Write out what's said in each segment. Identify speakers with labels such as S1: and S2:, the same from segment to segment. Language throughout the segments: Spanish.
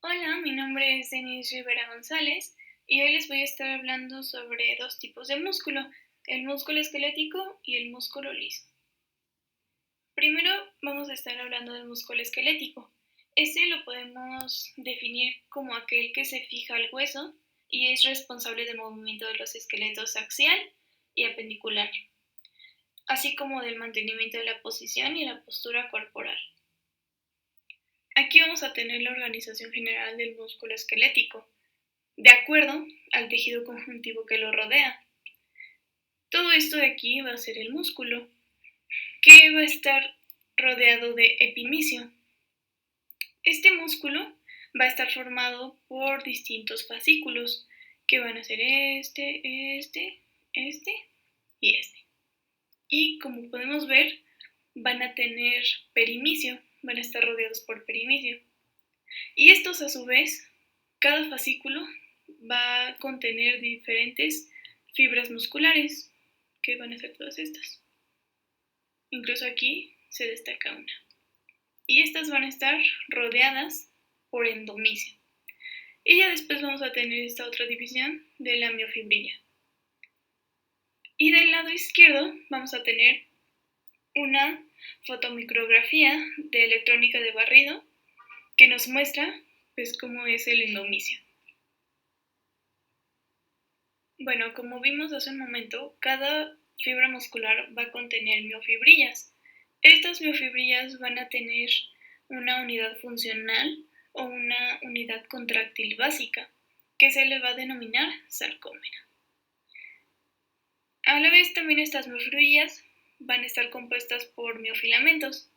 S1: Hola, mi nombre es Denise Rivera González y hoy les voy a estar hablando sobre dos tipos de músculo, el músculo esquelético y el músculo liso. Primero vamos a estar hablando del músculo esquelético. Este lo podemos definir como aquel que se fija al hueso y es responsable del movimiento de los esqueletos axial y apendicular, así como del mantenimiento de la posición y la postura corporal. Aquí vamos a tener la organización general del músculo esquelético, de acuerdo al tejido conjuntivo que lo rodea. Todo esto de aquí va a ser el músculo, que va a estar rodeado de epimicio. Este músculo va a estar formado por distintos fascículos, que van a ser este y este. Y como podemos ver, van a tener perimicio, van a estar rodeados por perimicio. Y estos a su vez, cada fascículo va a contener diferentes fibras musculares, que van a ser todas estas. Incluso aquí se destaca una. Y estas van a estar rodeadas por endomisio. Y ya después vamos a tener esta otra división de la miofibrilla. Y del lado izquierdo vamos a tener una fotomicrografía de electrónica de barrido que nos muestra pues cómo es el endomisio. Bueno, como vimos hace un momento, cada fibra muscular va a contener miofibrillas. Estas miofibrillas van a tener una unidad funcional o una unidad contráctil básica, que se le va a denominar sarcómera. A la vez también estas miofibrillas van a estar compuestas por miofilamentos,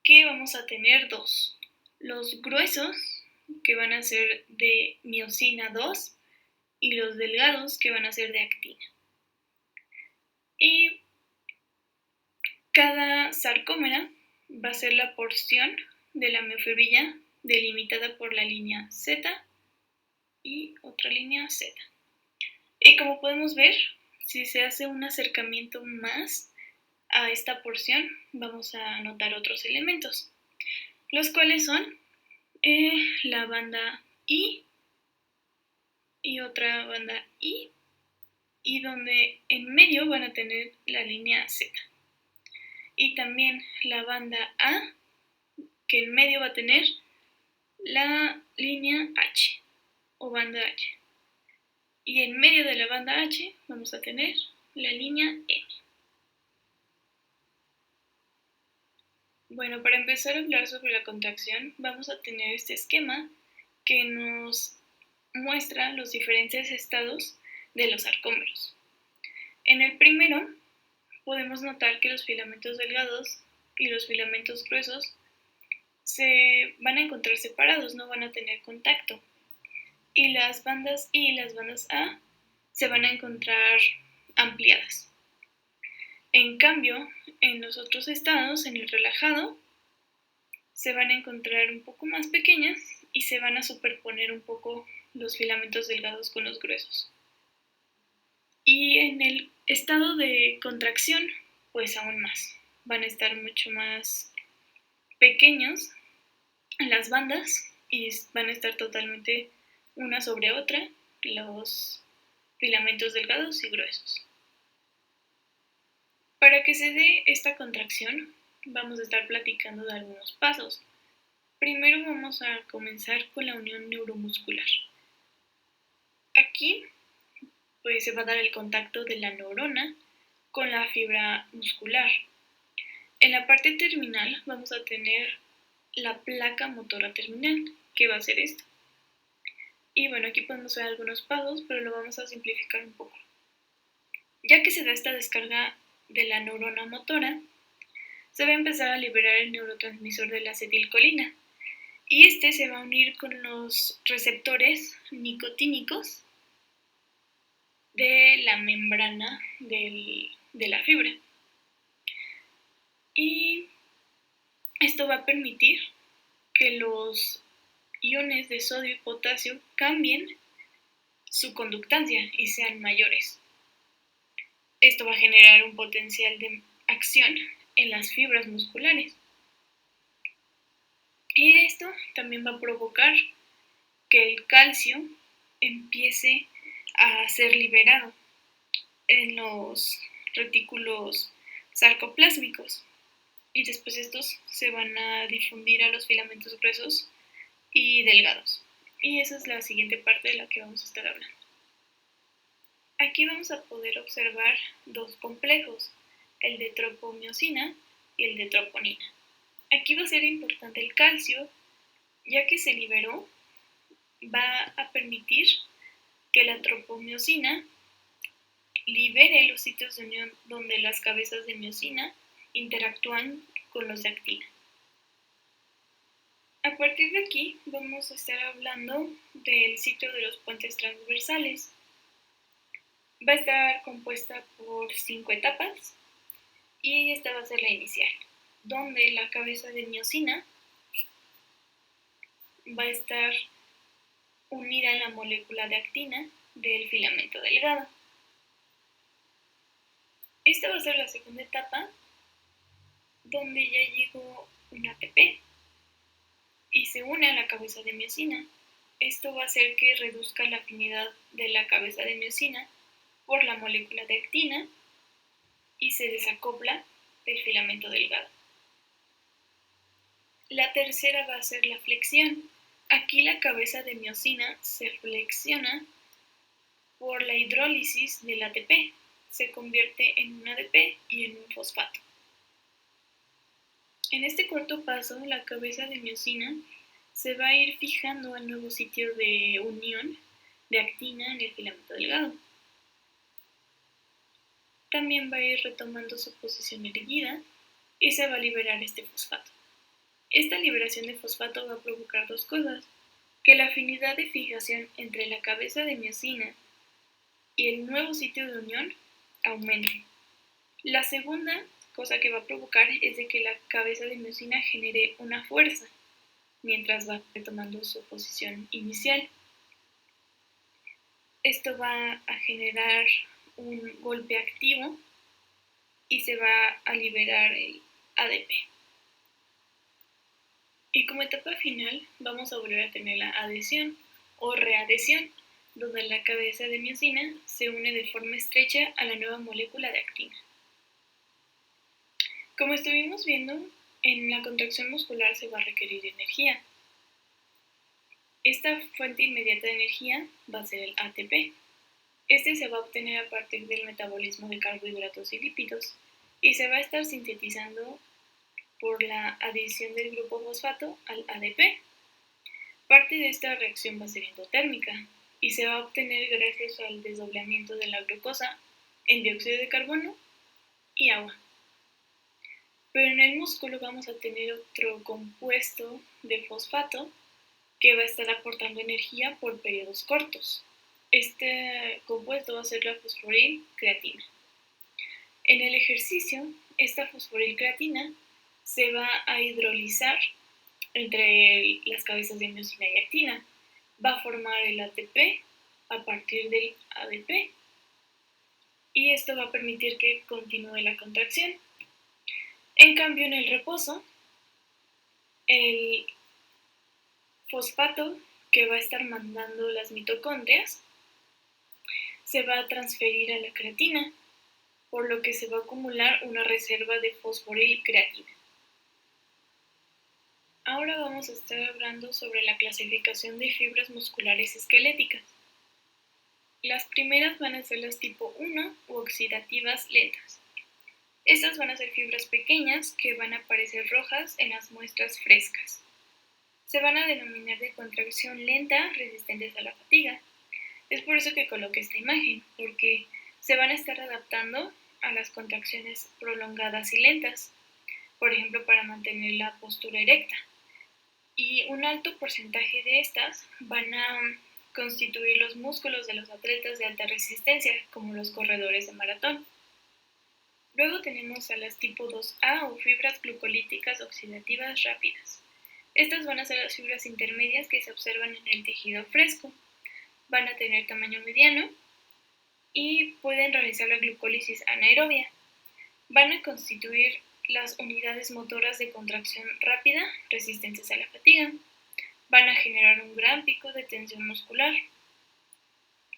S1: que vamos a tener dos. Los gruesos, que van a ser de miosina 2, y los delgados, que van a ser de actina. Y cada sarcómera va a ser la porción de la miofibrilla delimitada por la línea Z y otra línea Z. Y como podemos ver, si se hace un acercamiento más a esta porción, vamos a notar otros elementos, los cuales son la banda I y otra banda I, y donde en medio van a tener la línea Z. Y también la banda A, que en medio va a tener la línea H o banda H. Y en medio de la banda H vamos a tener la línea N. Bueno, para empezar a hablar sobre la contracción, vamos a tener este esquema que nos muestra los diferentes estados de los sarcómeros. En el primero, podemos notar que los filamentos delgados y los filamentos gruesos se van a encontrar separados, no van a tener contacto. Y las bandas I y las bandas A se van a encontrar ampliadas. En cambio, en los otros estados, en el relajado, se van a encontrar un poco más pequeñas y se van a superponer un poco los filamentos delgados con los gruesos. Y en el estado de contracción, pues aún más. Van a estar mucho más pequeños las bandas y van a estar totalmente una sobre otra los filamentos delgados y gruesos. Para que se dé esta contracción, vamos a estar platicando de algunos pasos. Primero vamos a comenzar con la unión neuromuscular. Aquí pues se va a dar el contacto de la neurona con la fibra muscular. En la parte terminal vamos a tener la placa motora terminal, que va a ser esto. Y bueno, aquí podemos ver algunos pasos, pero lo vamos a simplificar un poco. Ya que se da esta descarga de la neurona motora, se va a empezar a liberar el neurotransmisor de la acetilcolina. Y este se va a unir con los receptores nicotínicos de la membrana de la fibra. Y esto va a permitir que los iones de sodio y potasio cambien su conductancia y sean mayores. Esto va a generar un potencial de acción en las fibras musculares. Y esto también va a provocar que el calcio empiece a ser liberado en los retículos sarcoplásmicos y después estos se van a difundir a los filamentos gruesos y delgados. Y esa es la siguiente parte de la que vamos a estar hablando. Aquí vamos a poder observar dos complejos, el de tropomiosina y el de troponina. Aquí va a ser importante el calcio, ya que se liberó, va a permitir que la tropomiosina libere los sitios de unión donde las cabezas de miosina interactúan con los de actina. A partir de aquí vamos a estar hablando del sitio de los puentes transversales. Va a estar compuesta por 5 etapas y esta va a ser la inicial, donde la cabeza de miosina va a estar unida a la molécula de actina del filamento delgado. Esta va a ser la segunda etapa, donde ya llegó un ATP y se une a la cabeza de miosina. Esto va a hacer que reduzca la afinidad de la cabeza de miosina por la molécula de actina y se desacopla del filamento delgado. La tercera va a ser la flexión. Aquí la cabeza de miosina se flexiona por la hidrólisis del ATP. Se convierte en un ADP y en un fosfato. En este cuarto paso, la cabeza de miosina se va a ir fijando al nuevo sitio de unión de actina en el filamento delgado. También va a ir retomando su posición erguida y se va a liberar este fosfato. Esta liberación de fosfato va a provocar dos cosas: que la afinidad de fijación entre la cabeza de miosina y el nuevo sitio de unión aumente. La segunda cosa que va a provocar es de que la cabeza de miosina genere una fuerza mientras va retomando su posición inicial. Esto va a generar un golpe activo y se va a liberar el ADP. Y como etapa final vamos a volver a tener la adhesión o readhesión, donde la cabeza de miosina se une de forma estrecha a la nueva molécula de actina. Como estuvimos viendo, en la contracción muscular se va a requerir energía. Esta fuente inmediata de energía va a ser el ATP. Este se va a obtener a partir del metabolismo de carbohidratos y lípidos y se va a estar sintetizando por la adición del grupo fosfato al ADP. Parte de esta reacción va a ser endotérmica y se va a obtener gracias al desdoblamiento de la glucosa en dióxido de carbono y agua. Pero en el músculo vamos a tener otro compuesto de fosfato que va a estar aportando energía por periodos cortos. Este compuesto va a ser la fosforilcreatina. En el ejercicio, esta fosforilcreatina se va a hidrolizar entre las cabezas de miosina y actina. Va a formar el ATP a partir del ADP y esto va a permitir que continúe la contracción. En cambio, en el reposo, el fosfato que va a estar mandando las mitocondrias se va a transferir a la creatina, por lo que se va a acumular una reserva de fosforilcreatina. Ahora vamos a estar hablando sobre la clasificación de fibras musculares esqueléticas. Las primeras van a ser las tipo 1 u oxidativas lentas. Estas van a ser fibras pequeñas que van a aparecer rojas en las muestras frescas. Se van a denominar de contracción lenta resistentes a la fatiga. Es por eso que coloqué esta imagen, porque se van a estar adaptando a las contracciones prolongadas y lentas, por ejemplo, para mantener la postura erecta. Y un alto porcentaje de estas van a constituir los músculos de los atletas de alta resistencia, como los corredores de maratón. Luego tenemos a las tipo 2A o fibras glucolíticas oxidativas rápidas. Estas van a ser las fibras intermedias que se observan en el tejido fresco. Van a tener tamaño mediano y pueden realizar la glucólisis anaerobia. Van a constituir las unidades motoras de contracción rápida resistentes a la fatiga. van a generar un gran pico de tensión muscular.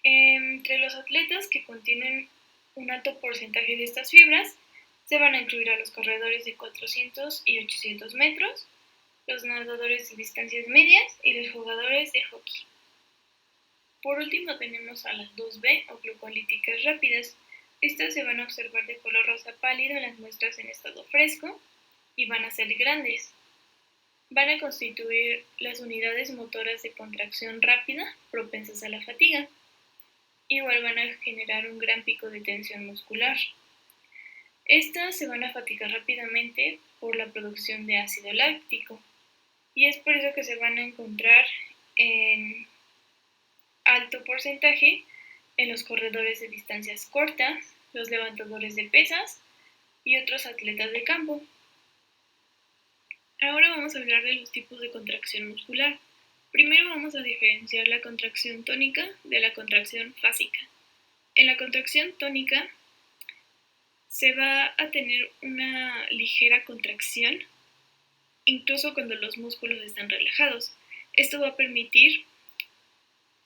S1: Entre los atletas que contienen un alto porcentaje de estas fibras, se van a incluir a los corredores de 400 y 800 metros, los nadadores de distancias medias y los jugadores de hockey. Por último tenemos a las 2B o glucolíticas rápidas. Estas se van a observar de color rosa pálido en las muestras en estado fresco y van a ser grandes. Van a constituir las unidades motoras de contracción rápida propensas a la fatiga. Igual van a generar un gran pico de tensión muscular. Estas se van a fatigar rápidamente por la producción de ácido láctico y es por eso que se van a encontrar en alto porcentaje en los corredores de distancias cortas, los levantadores de pesas y otros atletas de campo. Ahora vamos a hablar de los tipos de contracción muscular. Primero vamos a diferenciar la contracción tónica de la contracción fásica. En la contracción tónica se va a tener una ligera contracción, incluso cuando los músculos están relajados. Esto va a permitir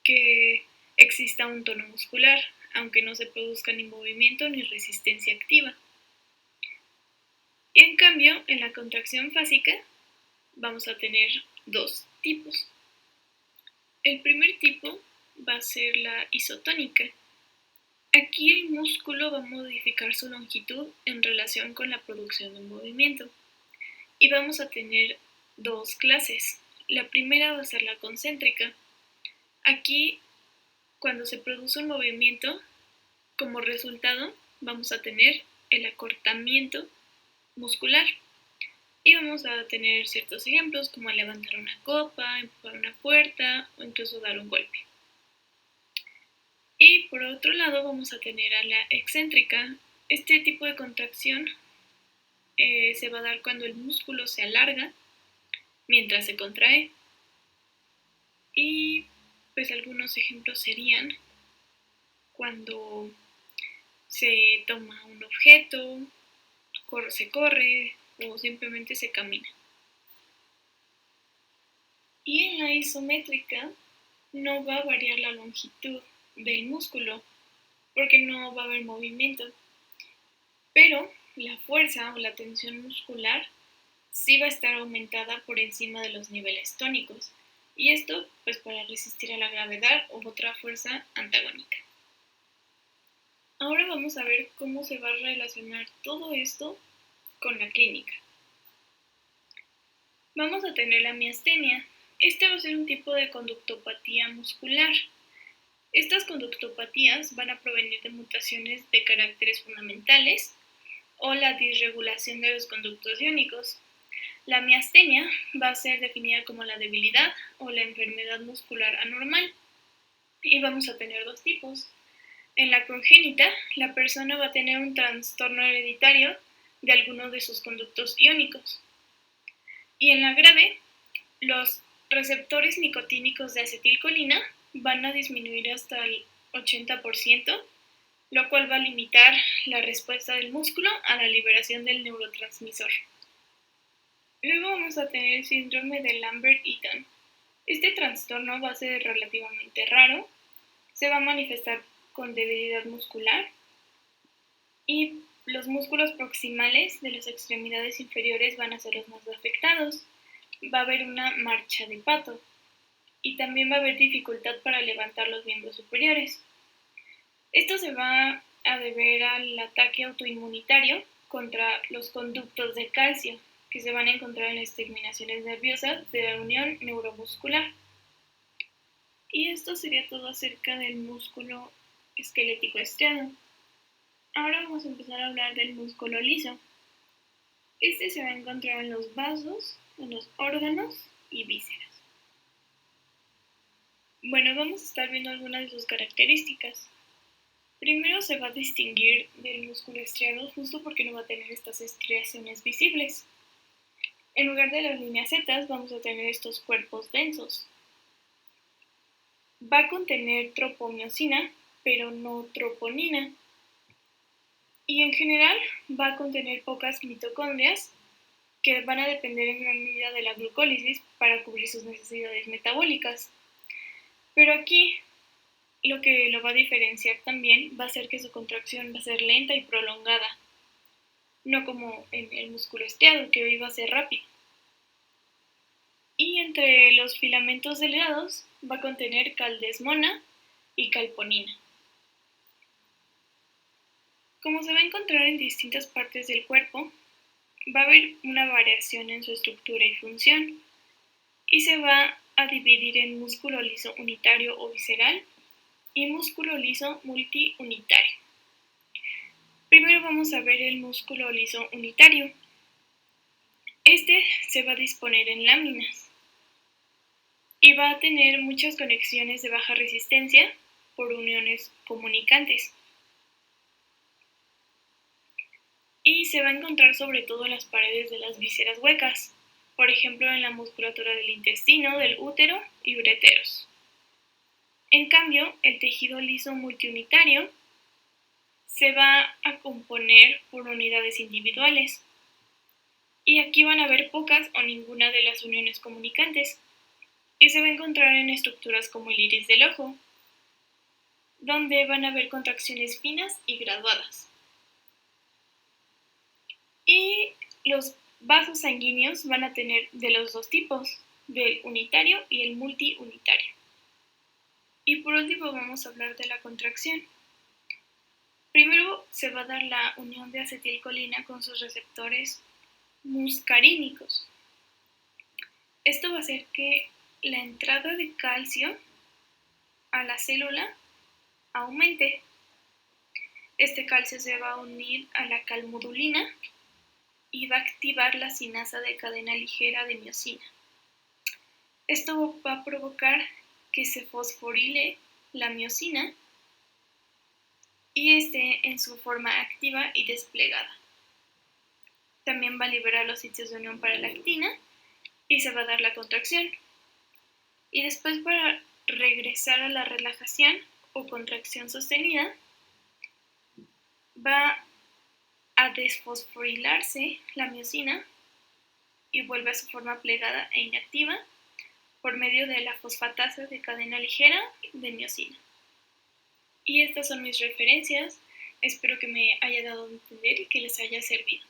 S1: que exista un tono muscular, aunque no se produzca ni movimiento ni resistencia activa. Y en cambio, en la contracción fásica vamos a tener dos tipos. El primer tipo va a ser la isotónica. Aquí el músculo va a modificar su longitud en relación con la producción de un movimiento. Y vamos a tener dos clases. La primera va a ser la concéntrica. Aquí, cuando se produce un movimiento, como resultado vamos a tener el acortamiento muscular. Y vamos a tener ciertos ejemplos como levantar una copa, empujar una puerta o incluso dar un golpe. Y por otro lado vamos a tener a la excéntrica. Este tipo de contracción se va a dar cuando el músculo se alarga mientras se contrae. Y pues algunos ejemplos serían cuando se toma un objeto, se corre o simplemente se camina. Y en la isométrica no va a variar la longitud del músculo porque no va a haber movimiento, pero la fuerza o la tensión muscular sí va a estar aumentada por encima de los niveles tónicos, y esto pues para resistir a la gravedad u otra fuerza antagónica. Ahora vamos a ver cómo se va a relacionar todo esto con la clínica. Vamos a tener la miastenia. Este va a ser un tipo de conductopatía muscular. Estas conductopatías van a provenir de mutaciones de caracteres fundamentales o la disregulación de los conductos iónicos. La miastenia va a ser definida como la debilidad o la enfermedad muscular anormal. Y vamos a tener dos tipos. En la congénita, la persona va a tener un trastorno hereditario de alguno de sus conductos iónicos. Y en la grave, los receptores nicotínicos de acetilcolina van a disminuir hasta el 80%, lo cual va a limitar la respuesta del músculo a la liberación del neurotransmisor. Luego vamos a tener el síndrome de Lambert-Eaton. Este trastorno va a ser relativamente raro, se va a manifestar con debilidad muscular y los músculos proximales de las extremidades inferiores van a ser los más afectados. Va a haber una marcha de pato y también va a haber dificultad para levantar los miembros superiores. Esto se va a deber al ataque autoinmunitario contra los conductos de calcio que se van a encontrar en las terminaciones nerviosas de la unión neuromuscular. Y esto sería todo acerca del músculo esquelético estriado. Ahora vamos a empezar a hablar del músculo liso. Este se va a encontrar en los vasos, en los órganos y vísceras. Bueno, vamos a estar viendo algunas de sus características. Primero se va a distinguir del músculo estriado justo porque no va a tener estas estriaciones visibles. En lugar de las líneas zetas vamos a tener estos cuerpos densos. Va a contener tropomiosina, pero no troponina. Y en general va a contener pocas mitocondrias que van a depender en gran medida de la glucólisis para cubrir sus necesidades metabólicas. Pero aquí lo que lo va a diferenciar también va a ser que su contracción va a ser lenta y prolongada, no como en el músculo estriado, que hoy va a ser rápido. Y entre los filamentos delgados va a contener caldesmona y calponina. Como se va a encontrar en distintas partes del cuerpo, va a haber una variación en su estructura y función, y se va a dividir en músculo liso unitario o visceral y músculo liso multiunitario. Primero vamos a ver el músculo liso unitario. Este se va a disponer en láminas y va a tener muchas conexiones de baja resistencia por uniones comunicantes. Y se va a encontrar sobre todo en las paredes de las vísceras huecas, por ejemplo en la musculatura del intestino, del útero y ureteros. En cambio, el tejido liso multiunitario se va a componer por unidades individuales, y aquí van a haber pocas o ninguna de las uniones comunicantes, y se va a encontrar en estructuras como el iris del ojo, donde van a haber contracciones finas y graduadas. Y los vasos sanguíneos van a tener de los dos tipos, del unitario y el multiunitario. Y por último vamos a hablar de la contracción. Primero se va a dar la unión de acetilcolina con sus receptores muscarínicos. Esto va a hacer que la entrada de calcio a la célula aumente. Este calcio se va a unir a la calmodulina y va a activar la sinasa de cadena ligera de miosina. Esto va a provocar que se fosforile la miosina y esté en su forma activa y desplegada. También va a liberar los sitios de unión para la actina y se va a dar la contracción. Y después, para regresar a la relajación o contracción sostenida, va a desfosforilarse la miosina y vuelve a su forma plegada e inactiva por medio de la fosfatasa de cadena ligera de miosina. Y estas son mis referencias. Espero que me haya dado a entender y que les haya servido.